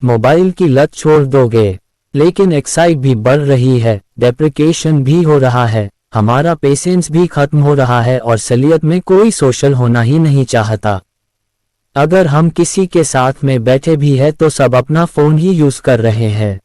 Mobile की लत छोड़ दोगे, लेकिन एक्साइट भी बढ़ रही है, डेप्रिकेशन भी हो रहा है, हमारा पेशेंस भी खत्म हो रहा है और असलियत में कोई सोशल होना ही नहीं चाहता। अगर हम किसी के साथ में बैठे भी हैं तो सब अपना फोन ही यूज कर रहे हैं।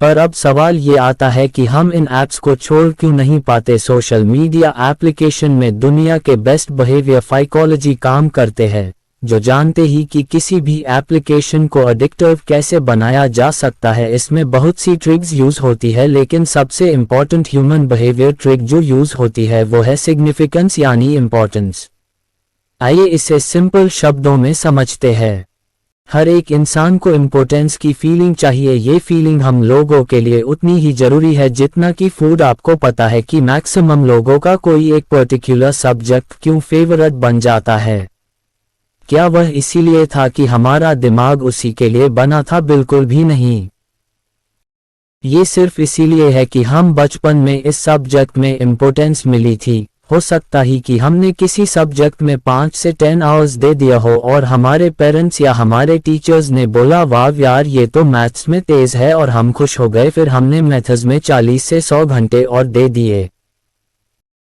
पर अब सवाल ये आता है कि हम इन ऐप्स को छोड़ क्यों नहीं पाते। सोशल मीडिया एप्लीकेशन में दुनिया के बेस्ट बिहेवियर साइकोलॉजी काम करते हैं, जो जानते ही कि किसी भी एप्लीकेशन को एडिक्टिव कैसे बनाया जा सकता है। इसमें बहुत सी ट्रिक्स यूज होती है, लेकिन सबसे इम्पॉर्टेंट ह्यूमन बिहेवियर ट्रिक जो यूज होती है वो है सिग्निफिकेंस यानी इम्पोर्टेंस। आइए इसे सिंपल शब्दों में समझते हैं। हर एक इंसान को इम्पोर्टेंस की फीलिंग चाहिए। ये फीलिंग हम लोगों के लिए उतनी ही जरूरी है जितना कि फूड। आपको पता है कि मैक्सिमम लोगों का कोई एक पर्टिकुलर सब्जेक्ट क्यों फेवरेट बन जाता है? क्या वह इसीलिए था कि हमारा दिमाग उसी के लिए बना था? बिल्कुल भी नहीं। ये सिर्फ इसीलिए है कि हम बचपन में इस सब्जेक्ट में इम्पोर्टेंस मिली थी। हो सकता ही कि हमने किसी सब्जेक्ट में 5 से 10 आवर्स दे दिया हो और हमारे पेरेंट्स या हमारे टीचर्स ने बोला वाह यार ये तो मैथ्स में तेज है, और हम खुश हो गए। फिर हमने मैथ्स में 40 से 100 घंटे और दे दिए।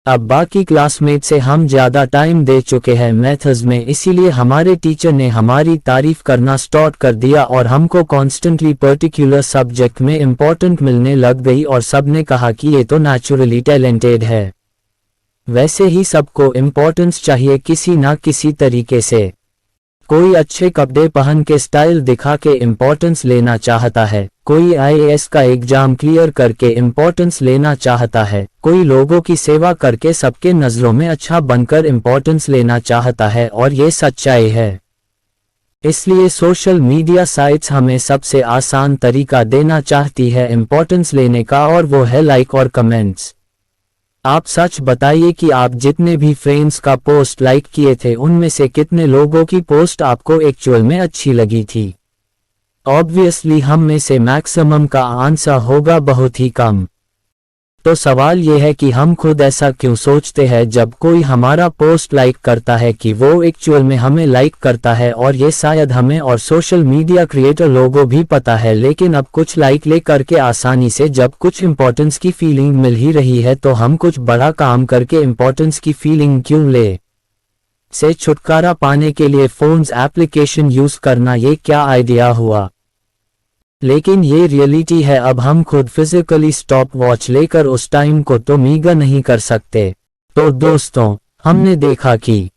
अब बाकी क्लासमेट से हम ज़्यादा टाइम दे चुके हैं मैथ्स में, इसीलिए हमारे टीचर ने हमारी तारीफ करना स्टार्ट कर दिया और हमको कॉन्स्टेंटली पर्टिकुलर सब्जेक्ट में इम्पोर्टेंट मिलने लग गई और सबने कहा कि ये तो नेचुरली टैलेंटेड है। वैसे ही सबको इम्पोर्टेंस चाहिए किसी ना किसी तरीके से। कोई अच्छे कपड़े पहन के स्टाइल दिखा के इम्पोर्टेंस लेना चाहता है, कोई आईएएस का एग्जाम क्लियर करके इम्पोर्टेंस लेना चाहता है, कोई लोगों की सेवा करके सबके नज़रों में अच्छा बनकर इम्पोर्टेंस लेना चाहता है, और ये सच्चाई है। इसलिए सोशल मीडिया साइट्स हमें सबसे आसान तरीका देना चाहती है इम्पोर्टेंस लेने का, और वो है लाइक और कमेंट्स। आप सच बताइए कि आप जितने भी फ्रेंड्स का पोस्ट लाइक किए थे उनमें से कितने लोगों की पोस्ट आपको एक्चुअल में अच्छी लगी थी? ऑब्वियसली हम में से मैक्सिमम का आंसर होगा बहुत ही कम। तो सवाल यह है कि हम खुद ऐसा क्यों सोचते हैं जब कोई हमारा पोस्ट लाइक करता है कि वो एक्चुअल में हमें लाइक करता है, और ये शायद हमें और सोशल मीडिया क्रिएटर लोगों भी पता है। लेकिन अब कुछ लाइक ले करके आसानी से जब कुछ इंपॉर्टेंस की फीलिंग मिल ही रही है तो हम कुछ बड़ा काम करके इंपॉर्टेंस की फीलिंग क्यों ले? से छुटकारा पाने के लिए फोन्स एप्लीकेशन यूज करना, ये क्या आइडिया हुआ? लेकिन ये रियलिटी है। अब हम खुद फिजिकली स्टॉप वॉच लेकर उस टाइम को तो मीगा नहीं कर सकते। तो दोस्तों, हमने देखा कि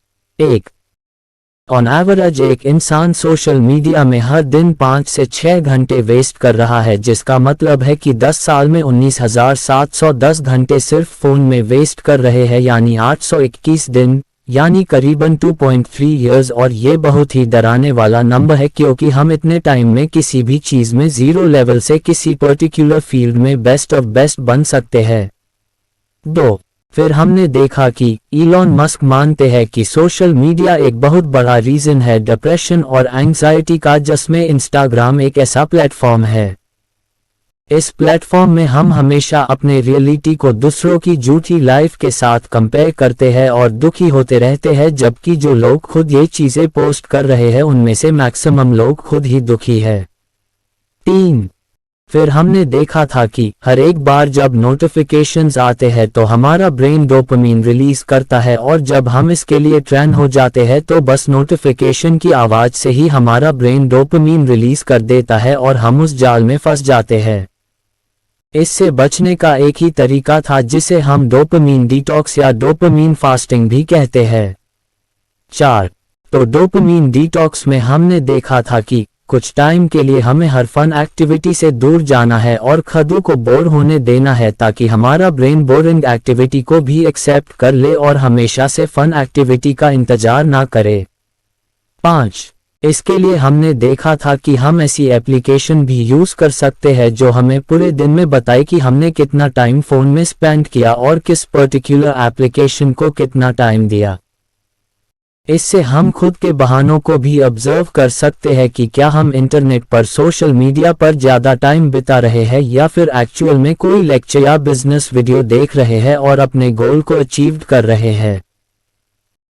ऑन एवरेज एक इंसान सोशल मीडिया में हर दिन 5 से 6 घंटे वेस्ट कर रहा है, जिसका मतलब है कि 10 साल में 19,710 घंटे सिर्फ फोन में वेस्ट कर रहे हैं, यानी 821 दिन, यानी करीबन 2.3 ईयर्स। और ये बहुत ही डराने वाला नंबर है, क्योंकि हम इतने टाइम में किसी भी चीज में जीरो लेवल से किसी पर्टिकुलर फील्ड में बेस्ट ऑफ बेस्ट बन सकते हैं। फिर हमने देखा कि इलॉन मस्क मानते हैं कि सोशल मीडिया एक बहुत बड़ा रीजन है डिप्रेशन और एंग्जाइटी का, जिसमें इंस्टाग्राम एक ऐसा प्लेटफॉर्म है। इस प्लेटफॉर्म में हम हमेशा अपने रियलिटी को दूसरों की झूठी लाइफ के साथ कंपेयर करते हैं और दुखी होते रहते हैं, जबकि जो लोग खुद ये चीजें पोस्ट कर रहे हैं उनमें से मैक्सिमम लोग खुद ही दुखी है। फिर हमने देखा था कि हर एक बार जब नोटिफिकेशंस आते हैं तो हमारा ब्रेन डोपामिन रिलीज करता है, और जब हम इसके लिए ट्रेन हो जाते हैं तो बस नोटिफिकेशन की आवाज से ही हमारा ब्रेन डोपामिन रिलीज कर देता है और हम उस जाल में फंस जाते हैं। इससे बचने का एक ही तरीका था, जिसे हम डोपामिन डिटॉक्स या डोपामिन फास्टिंग भी कहते हैं। तो डोपामिन डिटॉक्स में हमने देखा था कि कुछ टाइम के लिए हमें हर फन एक्टिविटी से दूर जाना है और खुद को बोर होने देना है, ताकि हमारा ब्रेन बोरिंग एक्टिविटी को भी एक्सेप्ट कर ले और हमेशा से फन एक्टिविटी का इंतजार ना करे। 5. इसके लिए हमने देखा था कि हम ऐसी एप्लीकेशन भी यूज कर सकते हैं जो हमें पूरे दिन में बताए कि हमने कितना टाइम फोन में स्पेंड किया और किस पर्टिकुलर एप्लीकेशन को कितना टाइम दिया। इससे हम खुद के बहानों को भी ऑब्जर्व कर सकते हैं कि क्या हम इंटरनेट पर सोशल मीडिया पर ज्यादा टाइम बिता रहे हैं या फिर एक्चुअल में कोई लेक्चर या बिजनेस वीडियो देख रहे हैं और अपने गोल को अचीव कर रहे हैं।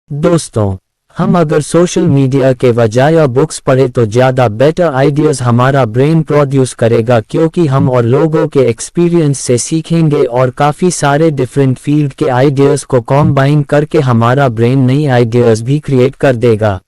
दोस्तों, हम अगर सोशल मीडिया के बजाय बुक्स पढ़े तो ज़्यादा बेटर आइडियाज़ हमारा ब्रेन प्रोड्यूस करेगा, क्योंकि हम और लोगों के एक्सपीरियंस से सीखेंगे और काफ़ी सारे डिफरेंट फील्ड के आइडियाज़ को कॉम्बाइन करके हमारा ब्रेन नई आइडियाज़ भी क्रिएट कर देगा।